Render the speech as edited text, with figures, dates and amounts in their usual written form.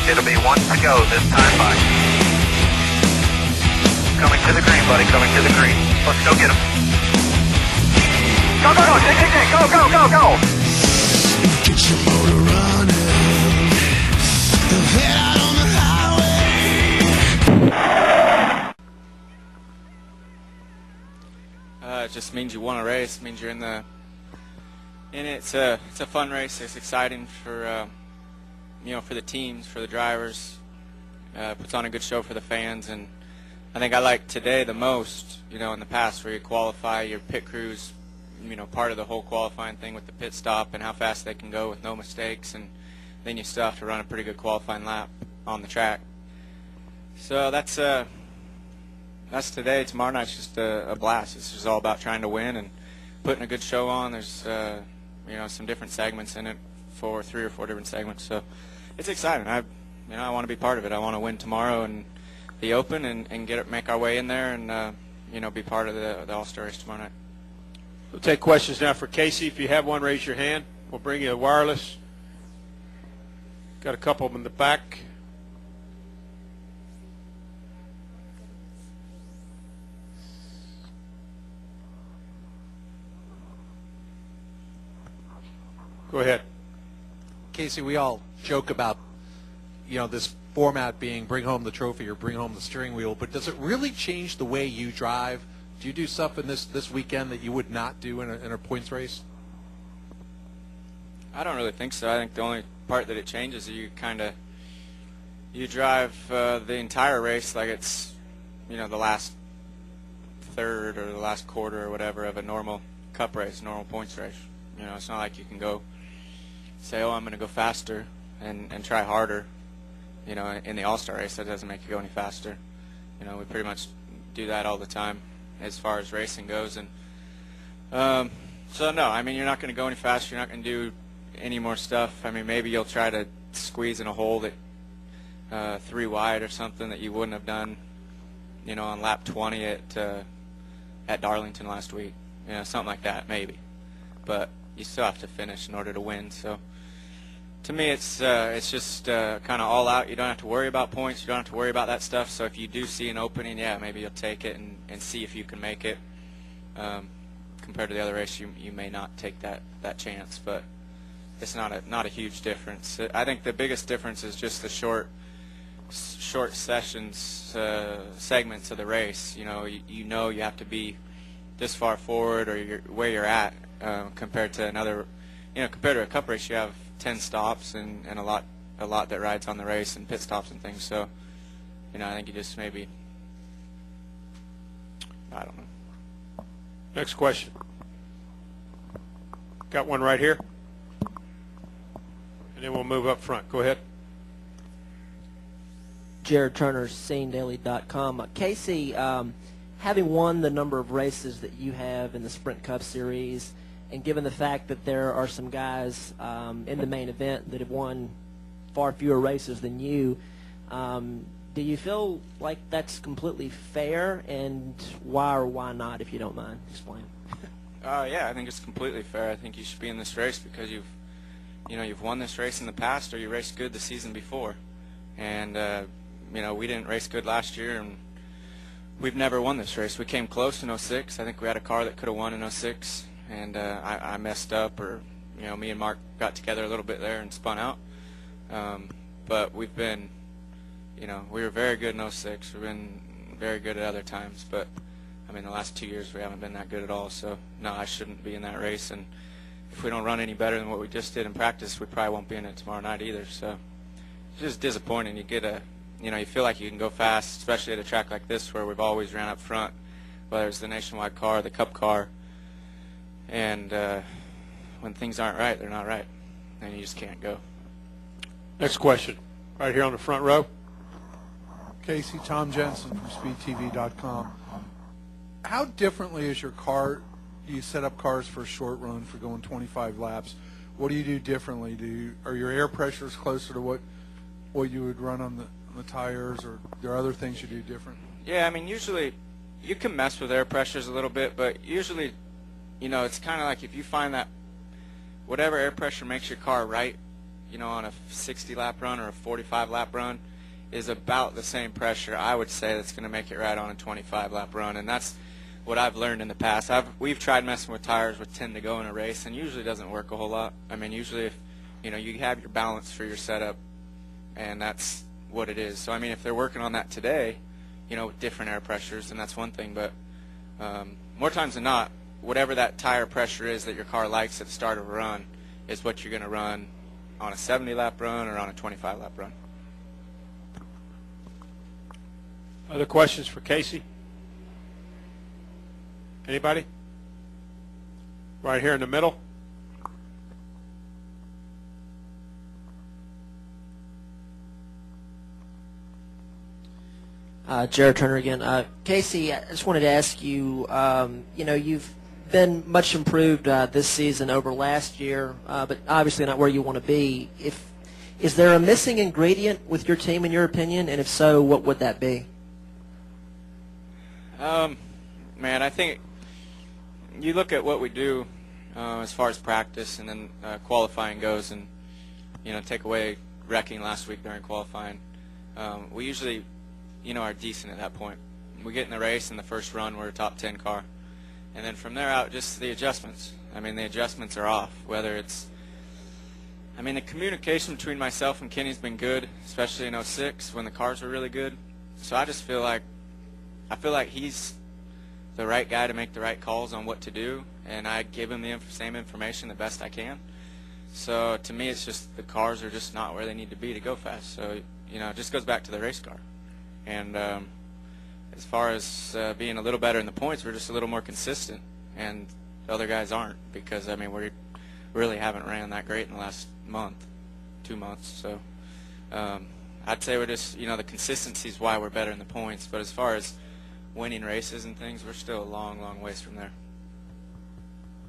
It'll be 1 to go this time by. Coming to the green, buddy, coming to the green. Let's go get him. Go, go, go, go, go, go, go! Get your motor running. Head out on the highway. It just means you won a race. It means you're in it. It's a fun race. It's exciting for for the teams, for the drivers. Puts on a good show for the fans, and I think I like today the most. In the past where you qualify, your pit crews, part of the whole qualifying thing with the pit stop and how fast they can go with no mistakes, and then you still have to run a pretty good qualifying lap on the track. So that's today. Tomorrow night's just a blast. It's just all about trying to win and putting a good show on. There's some different segments in it, 3 or 4 different segments. So it's exciting. I want to be part of it. I want to win tomorrow and the Open and make our way in there and be part of the All-Star race tomorrow night. We'll take questions now for Kasey. If you have one, raise your hand. We'll bring you a wireless. Got a couple of them in the back. Go ahead. Kasey, we all joke about, this format being bring home the trophy or bring home the steering wheel, but does it really change the way you drive? Do you do stuff in this weekend that you would not do in a points race? I don't really think so. I think the only part that it changes is you drive the entire race like it's the last third or the last quarter or whatever of a normal cup race, normal points race. It's not like you can go say, oh, I'm going to go faster and try harder. In the All-Star race, that doesn't make you go any faster. We pretty much do that all the time as far as racing goes. And so, no, you're not going to go any faster. You're not going to do any more stuff. Maybe you'll try to squeeze in a hole that 3 wide or something that you wouldn't have done, on lap 20 at Darlington last week. Something like that, maybe. But you still have to finish in order to win. So to me, it's just kind of all out. You don't have to worry about points. You don't have to worry about that stuff. So if you do see an opening, yeah, maybe you'll take it and see if you can make it. Compared to the other race, you may not take that chance, but it's not a huge difference. I think the biggest difference is just the short sessions segments of the race. You have to be this far forward or where you're at compared to compared to a cup race, you have 10 stops and a lot that rides on the race and pit stops and things. So I think you just maybe, I don't know. Next question. Got one right here. And then we'll move up front. Go ahead. Jared Turner, SaneDaily.com. Kasey, having won the number of races that you have in the Sprint Cup Series, and given the fact that there are some guys in the main event that have won far fewer races than you, do you feel like that's completely fair, and why or why not, if you don't mind? Explain. Yeah, I think it's completely fair. I think you should be in this race because you've won this race in the past or you raced good the season before. And, we didn't race good last year, and we've never won this race. We came close in 06. I think we had a car that could have won in 06, and I messed up, or, me and Mark got together a little bit there and spun out. But we've been, we were very good in 06. We've been very good at other times, but, the last 2 years we haven't been that good at all. So, no, I shouldn't be in that race, and if we don't run any better than what we just did in practice, we probably won't be in it tomorrow night either. So it's just disappointing. You get you feel like you can go fast, especially at a track like this where we've always ran up front, whether it's the Nationwide car, the Cup car, and when things aren't right, they're not right, and you just can't go. Next question. Right here on the front row. Kasey, Tom Jensen from SpeedTV.com. How differently is your car? Do you set up cars for a short run for going 25 laps? What do you do differently? Are your air pressures closer to what you would run on the tires, or are there other things you do different? Yeah, usually you can mess with air pressures a little bit, but usually, it's kind of like if you find that whatever air pressure makes your car right, on a 60-lap run or a 45-lap run is about the same pressure, I would say, that's going to make it right on a 25-lap run. And that's what I've learned in the past. We've tried messing with tires with 10 to go in a race, and usually doesn't work a whole lot. I mean, usually if you have your balance for your setup, and that's what it is. So I mean, if they're working on that today, with different air pressures, then that's one thing. But more times than not, whatever that tire pressure is that your car likes at the start of a run is what you're going to run on a 70-lap run or on a 25-lap run. Other questions for Kasey? Anybody? Right here in the middle. Jared Turner again. Kasey, I just wanted to ask you, you've been much improved this season over last year, but obviously not where you want to be. Is there a missing ingredient with your team, in your opinion? And if so, what would that be? Man, I think you look at what we do as far as practice and then qualifying goes, and take away wrecking last week during qualifying. We usually are decent at that point. We get in the race, in the first run we're a top 10 car, and then from there out, just the adjustments. I mean, the adjustments are off. Whether it's, the communication between myself and Kenny's been good, especially in 06 when the cars were really good. So I just feel like he's the right guy to make the right calls on what to do, and I give him the same information the best I can. So to me, it's just the cars are just not where they need to be to go fast. So it just goes back to the race car. And as far as being a little better in the points, we're just a little more consistent, and the other guys aren't, because we really haven't ran that great in the last month, 2 months. So I'd say we're just the consistency is why we're better in the points. But as far as winning races and things, we're still a long, long ways from there.